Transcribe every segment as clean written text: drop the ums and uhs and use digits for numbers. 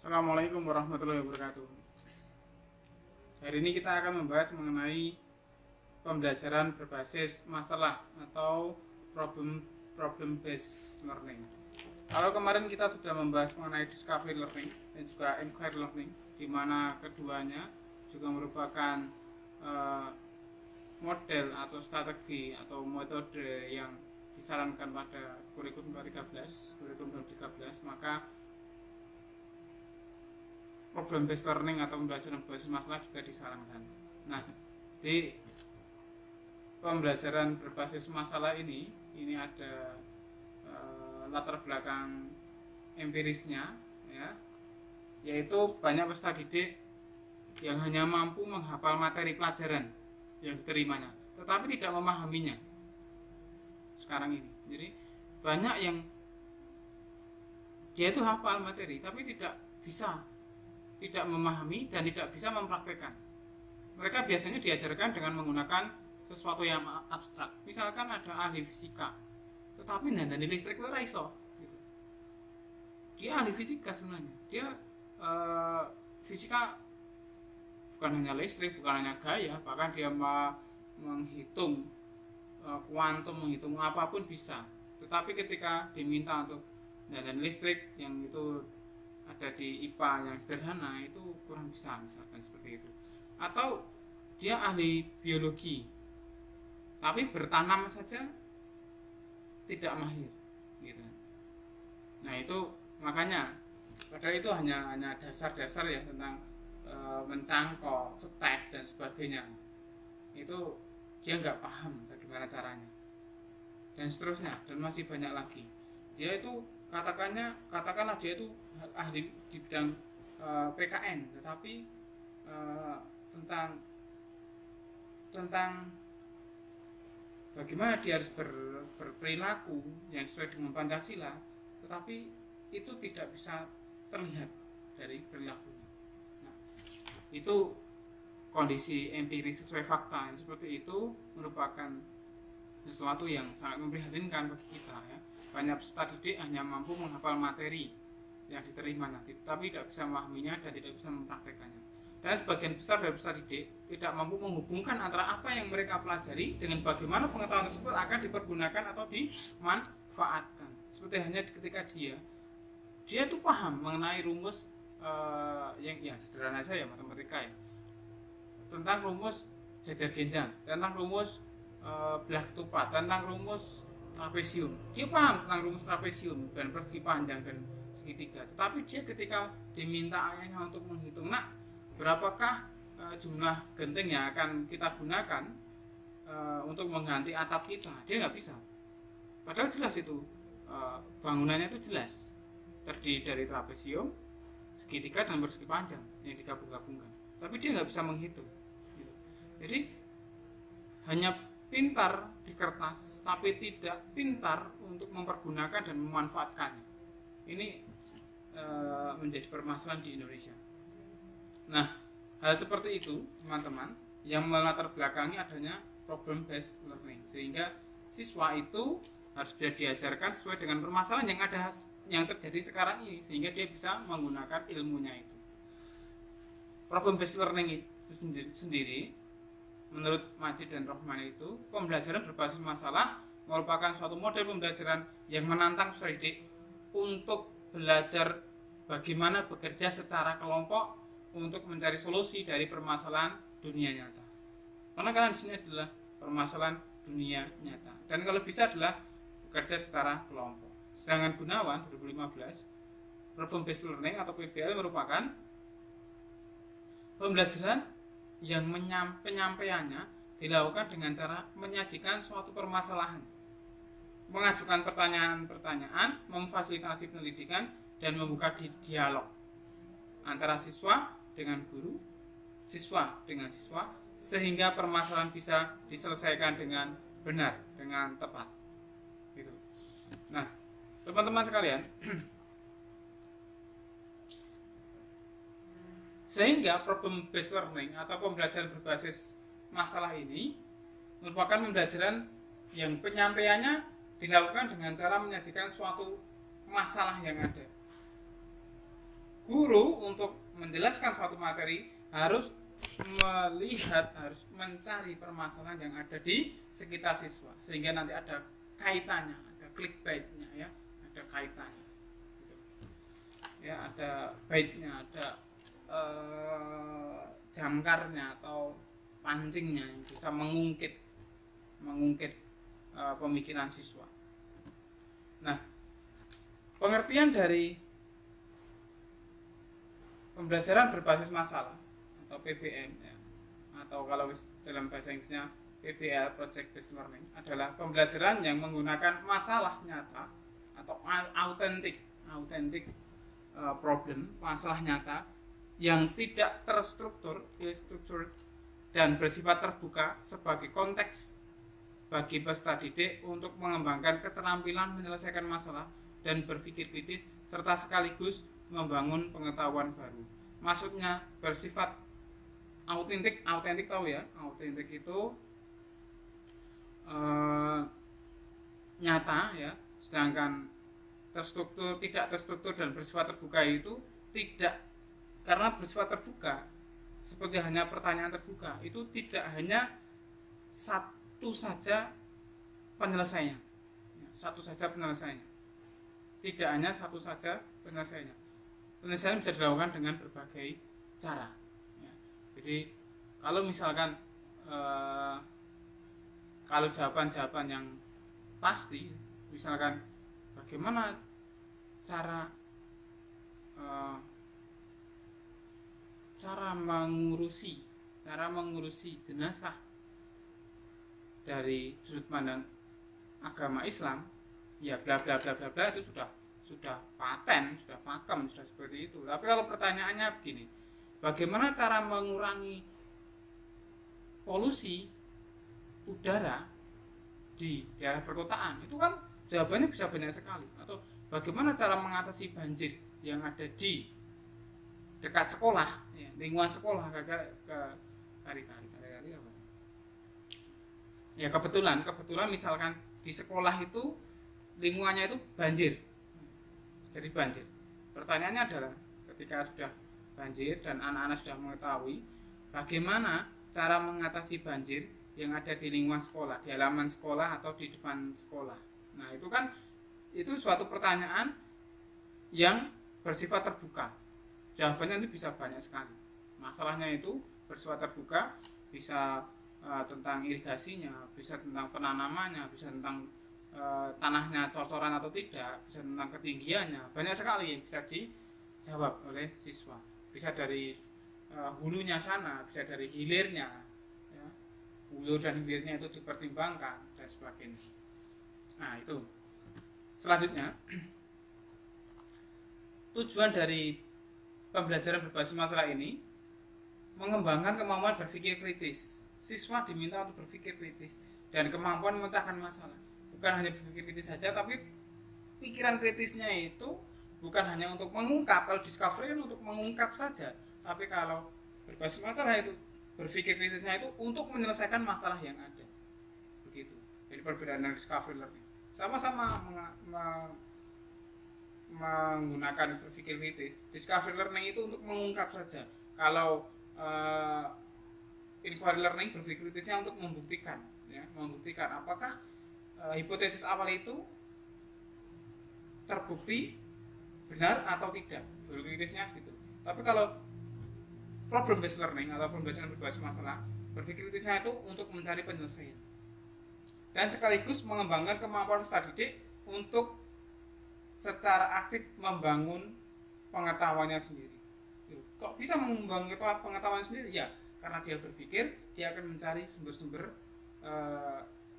Assalamualaikum warahmatullahi wabarakatuh. Hari ini kita akan membahas mengenai pembelajaran berbasis masalah atau problem based learning. Kalau kemarin kita sudah membahas mengenai discovery learning dan juga inquiry learning, di mana keduanya juga merupakan model atau strategi atau metode yang disarankan pada kurikulum 2013, maka problem based learning atau pembelajaran berbasis masalah juga disarankan. Nah, di pembelajaran berbasis masalah ini ada latar belakang empirisnya, ya, yaitu banyak peserta didik yang hanya mampu menghafal materi pelajaran yang diterimanya, tetapi tidak memahaminya. Sekarang ini, jadi banyak yang dia itu hafal materi, tapi tidak memahami dan tidak bisa mempraktekkan. Mereka biasanya diajarkan dengan menggunakan sesuatu yang abstrak. Misalkan ada ahli fisika, tetapi dandani listrik itu iso. Gitu. Dia ahli fisika sebenarnya. Dia fisika bukan hanya listrik, bukan hanya gaya, bahkan dia menghitung kuantum, menghitung apapun bisa. Tetapi ketika diminta untuk dandani listrik yang itu ada di IPA yang sederhana, itu kurang bisa, misalkan seperti itu. Atau dia ahli biologi tapi bertanam saja tidak mahir gitu. Nah, itu makanya padahal itu hanya dasar-dasar ya tentang mencangkok, setek dan sebagainya. Itu dia nggak paham bagaimana caranya dan seterusnya, dan masih banyak lagi. Dia itu katakanlah dia itu ahli di bidang PKN, tetapi tentang bagaimana dia harus berperilaku yang sesuai dengan Pancasila, tetapi itu tidak bisa terlihat dari perilakunya. Nah, itu kondisi empiris sesuai fakta yang seperti itu merupakan sesuatu yang sangat memprihatinkan bagi kita, ya. Banyak peserta didik hanya mampu menghafal materi yang diterimanya, tapi tidak bisa memahaminya dan tidak bisa mempraktekannya. Dan sebagian besar dari peserta didik tidak mampu menghubungkan antara apa yang mereka pelajari dengan bagaimana pengetahuan tersebut akan dipergunakan atau dimanfaatkan. Seperti hanya ketika dia itu paham mengenai rumus yang ya sederhana saja, matematika ya, tentang rumus jajar genjang, tentang rumus belah ketupat, tentang rumus trapesium. Dia paham tentang rumus trapesium dan persegi panjang dan segitiga. Tetapi dia ketika diminta ayahnya untuk menghitung, nak, berapakah jumlah genting yang akan kita gunakan untuk mengganti atap kita, dia nggak bisa. Padahal jelas itu bangunannya itu jelas terdiri dari trapesium, segitiga dan persegi panjang yang digabung-gabungkan. Tapi dia nggak bisa menghitung. Gitu. Jadi hanya pintar di kertas, tapi tidak pintar untuk mempergunakan dan memanfaatkannya. Ini menjadi permasalahan di Indonesia. Nah, hal seperti itu, teman-teman, yang melatar belakangi adanya problem based learning, sehingga siswa itu harus bisa diajarkan sesuai dengan permasalahan yang terjadi sekarang ini, sehingga dia bisa menggunakan ilmunya itu. Problem based learning itu sendiri menurut Majid dan Rohman itu, pembelajaran berbasis masalah merupakan suatu model pembelajaran yang menantang peserta didik untuk belajar bagaimana bekerja secara kelompok untuk mencari solusi dari permasalahan dunia nyata. Karena kalian di sini adalah permasalahan dunia nyata, dan kalau bisa adalah bekerja secara kelompok. Sedangkan Gunawan 2015, problem based learning atau PBL merupakan pembelajaran yang penyampaiannya dilakukan dengan cara menyajikan suatu permasalahan, mengajukan pertanyaan-pertanyaan, memfasilitasi pendidikan, dan membuka dialog antara siswa dengan guru, siswa dengan siswa, sehingga permasalahan bisa diselesaikan dengan benar, dengan tepat. Gitu. Nah, teman-teman sekalian, sehingga problem based learning atau pembelajaran berbasis masalah ini merupakan pembelajaran yang penyampaiannya dilakukan dengan cara menyajikan suatu masalah yang ada. Guru guru untuk menjelaskan suatu materi harus melihat, harus mencari permasalahan yang ada di sekitar siswa, sehingga nanti ada kaitannya, ada clickbaitnya, ya, ada kaitannya, gitu. Ya, ada baitnya, ada jangkarnya atau pancingnya yang bisa mengungkit pemikiran siswa. Nah, pengertian dari pembelajaran berbasis masalah atau PBM, ya, atau kalau dalam bahasa Inggrisnya PBL, Project Based Learning, adalah pembelajaran yang menggunakan masalah nyata atau authentic problem, masalah nyata yang tidak terstruktur, dan bersifat terbuka sebagai konteks bagi peserta didik untuk mengembangkan keterampilan menyelesaikan masalah dan berpikir kritis, serta sekaligus membangun pengetahuan baru. Maksudnya bersifat autentik tahu ya, autentik itu nyata, ya, sedangkan tidak terstruktur dan bersifat terbuka itu tidak, karena bersifat terbuka seperti hanya pertanyaan terbuka, itu tidak hanya satu saja penyelesaiannya, tidak hanya satu saja penyelesaiannya. Penyelesaian bisa dilakukan dengan berbagai cara, ya. Jadi kalau misalkan kalau jawaban-jawaban yang pasti, misalkan bagaimana cara mengurusi jenazah dari sudut pandang agama Islam, ya bla bla bla bla bla, itu sudah paten, sudah pakem, sudah seperti itu. Tapi kalau pertanyaannya begini, bagaimana cara mengurangi polusi udara di daerah perkotaan, itu kan jawabannya bisa banyak sekali. Atau bagaimana cara mengatasi banjir yang ada di dekat sekolah, ya, lingkungan sekolah, kari-kari apa? Ya, kebetulan misalkan di sekolah itu lingkungannya itu banjir, jadi banjir. Pertanyaannya adalah, ketika sudah banjir dan anak-anak sudah mengetahui bagaimana cara mengatasi banjir yang ada di lingkungan sekolah, di halaman sekolah atau di depan sekolah. Nah, itu suatu pertanyaan yang bersifat terbuka. Jawabannya itu bisa banyak sekali. Masalahnya itu bersifat terbuka, bisa tentang irigasinya, bisa tentang penanamannya, bisa tentang tanahnya cocoran atau tidak, bisa tentang ketinggiannya, banyak sekali yang bisa dijawab oleh siswa. Bisa dari hulunya sana, bisa dari hilirnya, ya. Hulu dan hilirnya itu dipertimbangkan dan sebagainya. Nah, itu selanjutnya, tujuan dari pembelajaran berbasis masalah ini mengembangkan kemampuan berpikir kritis. Siswa diminta untuk berpikir kritis dan kemampuan memecahkan masalah. Bukan hanya berpikir kritis saja, tapi pikiran kritisnya itu bukan hanya untuk mengungkap. Kalau discovery kan untuk mengungkap saja, tapi kalau berbasis masalah itu, berpikir kritisnya itu untuk menyelesaikan masalah yang ada. Begitu. Jadi perbedaan dengan discovery learning. Sama-sama menggunakan berpikir kritis. Discovery learning itu untuk mengungkap saja. Kalau inquiry learning, berpikir kritisnya untuk membuktikan, ya, membuktikan apakah hipotesis awal itu terbukti benar atau tidak, berpikir kritisnya gitu. Tapi kalau problem based learning atau pembelajaran berbasis masalah, berpikir kritisnya itu untuk mencari penyelesaian dan sekaligus mengembangkan kemampuan peserta didik untuk secara aktif membangun pengetahuannya sendiri. Kok bisa membangun pengetahuan sendiri? Ya, karena dia berpikir, dia akan mencari sumber-sumber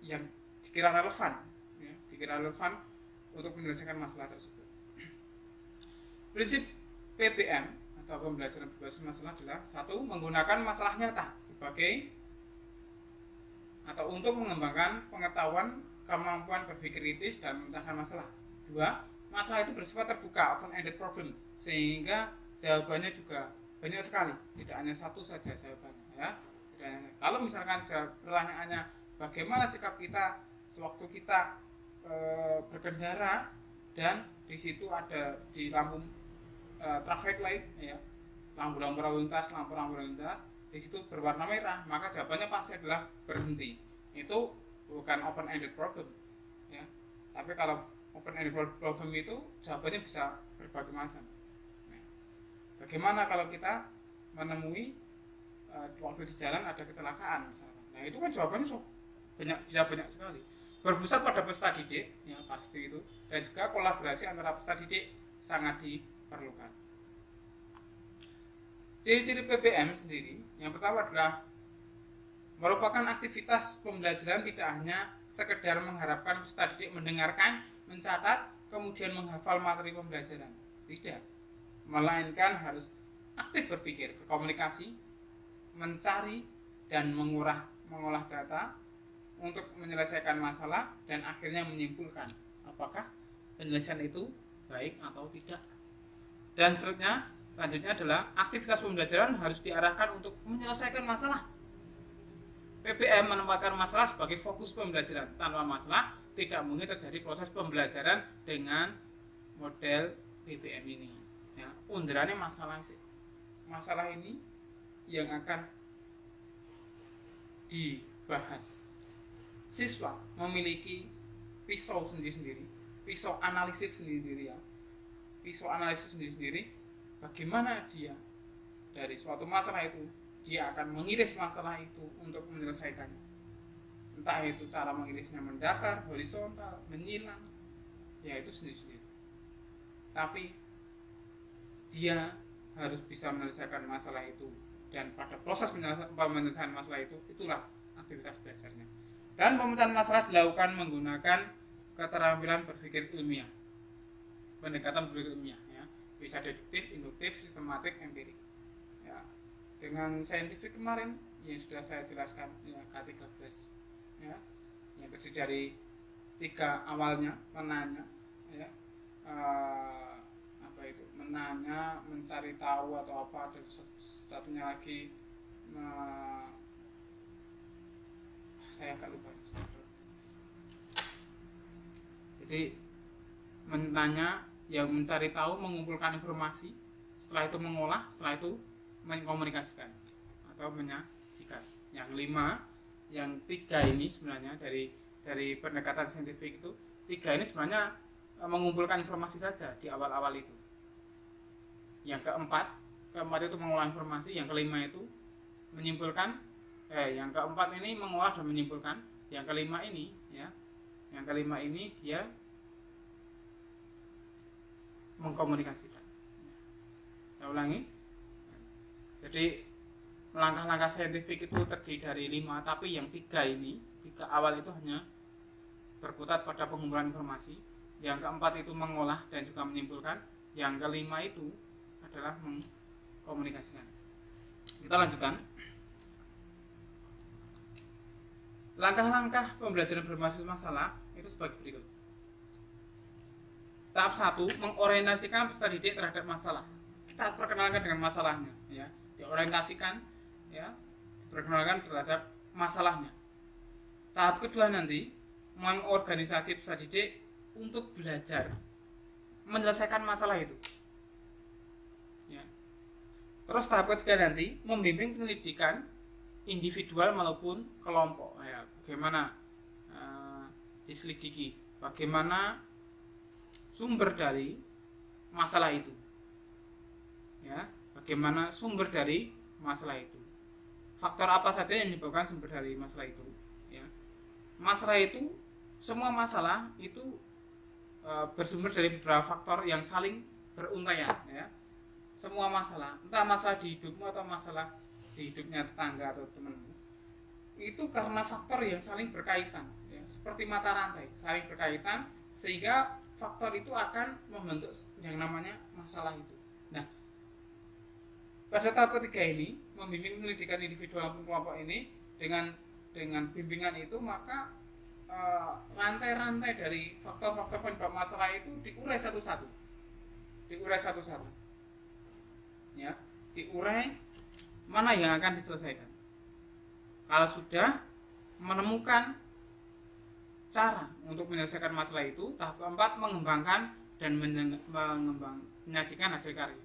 yang dikira relevan, ya, untuk menyelesaikan masalah tersebut. Prinsip PBM atau pembelajaran berbasis masalah adalah: 1. Menggunakan masalah nyata sebagai atau untuk mengembangkan pengetahuan, kemampuan berpikir kritis dan memecahkan masalah. 2. Masalah itu bersifat terbuka, open-ended problem, sehingga jawabannya juga banyak sekali, tidak hanya satu saja jawabannya, ya. Kalau misalkan pertanyaannya bagaimana sikap kita sewaktu kita berkendara dan di situ ada di lampu traffic light, ya, lampu-lampu lalu lintas, di situ berwarna merah, maka jawabannya pasti adalah berhenti. Itu bukan open ended problem, ya. Tapi kalau open ended problem itu jawabannya bisa berbagai macam. Nah, bagaimana kalau kita menemui waktu di jalan ada kecelakaan misalnya? Nah, itu kan jawabannya bisa banyak sekali. Berpusat pada peserta didik, ya pasti itu, dan juga kolaborasi antara peserta didik sangat diperlukan. Ciri-ciri PBM sendiri, yang pertama adalah merupakan aktivitas pembelajaran tidak hanya sekedar mengharapkan peserta didik mendengarkan, mencatat, kemudian menghafal materi pembelajaran. Tidak, melainkan harus aktif berpikir, berkomunikasi, mencari dan mengolah data untuk menyelesaikan masalah dan akhirnya menyimpulkan apakah penyelesaian itu baik atau tidak. Dan selanjutnya adalah aktivitas pembelajaran harus diarahkan untuk menyelesaikan masalah. PBM menempatkan masalah sebagai fokus pembelajaran. Tanpa masalah tidak mungkin terjadi proses pembelajaran dengan model PBM ini. Ya, underannya masalah ini yang akan dibahas. Siswa memiliki pisau sendiri-sendiri, pisau analisis sendiri-sendiri, ya. Pisau analisis sendiri-sendiri, bagaimana dia dari suatu masalah itu, dia akan mengiris masalah itu untuk menyelesaikannya. Entah itu cara mengirisnya mendatar, horizontal, menyilang, ya itu sendiri-sendiri. Tapi dia harus bisa menyelesaikan masalah itu, dan pada proses penyelesaian masalah itu, itulah aktivitas belajarnya. Dan pemecahan masalah dilakukan menggunakan keterampilan berpikir ilmiah, pendekatan berpikir ilmiah, ya. Bisa deduktif, induktif, sistematik, empirik, ya. Dengan saintifik kemarin yang sudah saya jelaskan, ya, K13, ya, yang terdiri dari 3 awalnya, menanya, ya, menanya, mencari tahu atau apa, dan satunya lagi saya agak lupa. Jadi menanya, yang mencari tahu, mengumpulkan informasi, setelah itu mengolah, setelah itu mengkomunikasikan atau menyajikan. Yang 5, yang 3 ini sebenarnya dari pendekatan saintifik itu, 3 ini sebenarnya mengumpulkan informasi saja di awal-awal itu. Yang keempat itu mengolah informasi, yang kelima itu menyimpulkan. Yang keempat ini mengolah dan menyimpulkan. Yang kelima ini, ya, yang kelima ini dia mengkomunikasikan. Saya ulangi. Jadi langkah-langkah saintifik itu terdiri dari 5, tapi yang 3 ini, 3 awal itu hanya berkutat pada pengumpulan informasi. Yang keempat itu mengolah dan juga menyimpulkan. Yang kelima itu adalah mengkomunikasikan. Kita lanjutkan. Langkah-langkah pembelajaran berbasis masalah itu sebagai berikut. Tahap 1, mengorientasikan peserta didik terhadap masalah. Kita perkenalkan dengan masalahnya, ya. Diorientasikan, ya, perkenalkan terhadap masalahnya. Tahap kedua nanti, mengorganisasi peserta didik untuk belajar menyelesaikan masalah itu, ya. Terus tahap ketiga nanti, membimbing penyelidikan individual maupun kelompok, ya, bagaimana diselidiki, bagaimana sumber dari masalah itu, ya, bagaimana sumber dari masalah itu, faktor apa saja yang menyebabkan sumber dari masalah itu, ya. Masalah itu, semua masalah itu bersumber dari beberapa faktor yang saling beruntayan, ya. Semua masalah, entah masalah di hidupmu atau masalah di hidupnya tetangga atau temanmu, itu karena faktor yang saling berkaitan, ya, seperti mata rantai saling berkaitan, sehingga faktor itu akan membentuk yang namanya masalah itu. Nah, pada tahap ketiga ini, membimbing penyelidikan individual maupun kelompok ini, dengan bimbingan itu, maka rantai-rantai dari faktor-faktor penyebab masalah itu diurai satu-satu, ya, diurai mana yang akan diselesaikan. Kalau sudah menemukan cara untuk menyelesaikan masalah itu, tahap keempat, mengembangkan dan menyajikan hasil karya.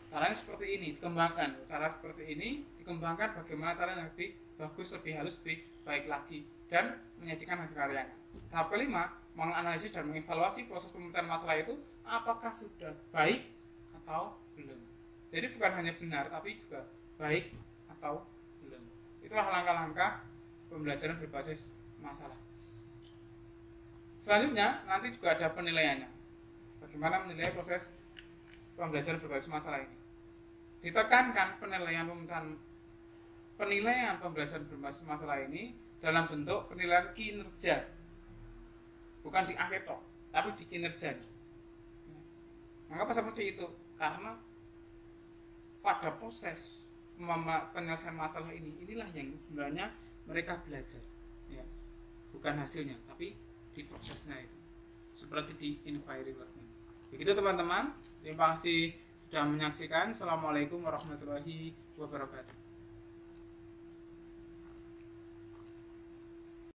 caranya seperti ini, dikembangkan. Cara seperti ini dikembangkan bagaimana caranya lebih bagus, lebih halus, lebih baik lagi, dan menyajikan hasil karyanya. Tahap kelima, menganalisis dan mengevaluasi proses pemecahan masalah itu apakah sudah baik atau belum. Jadi bukan hanya benar, tapi juga baik atau belum. Itulah langkah-langkah pembelajaran berbasis masalah. Selanjutnya nanti juga ada penilaiannya. Bagaimana menilai proses pembelajaran berbasis masalah ini? Ditekankan penilaian pembelajaran berbasis masalah ini dalam bentuk penilaian kinerja, bukan di akhir toh, tapi di kinerja. Mengapa seperti itu? Karena pada proses penyelesaian masalah inilah yang sebenarnya mereka belajar, ya, bukan hasilnya, tapi di prosesnya itu, seperti di inquiry learning. Begitu teman-teman, terima kasih sudah menyaksikan. Assalamualaikum warahmatullahi wabarakatuh.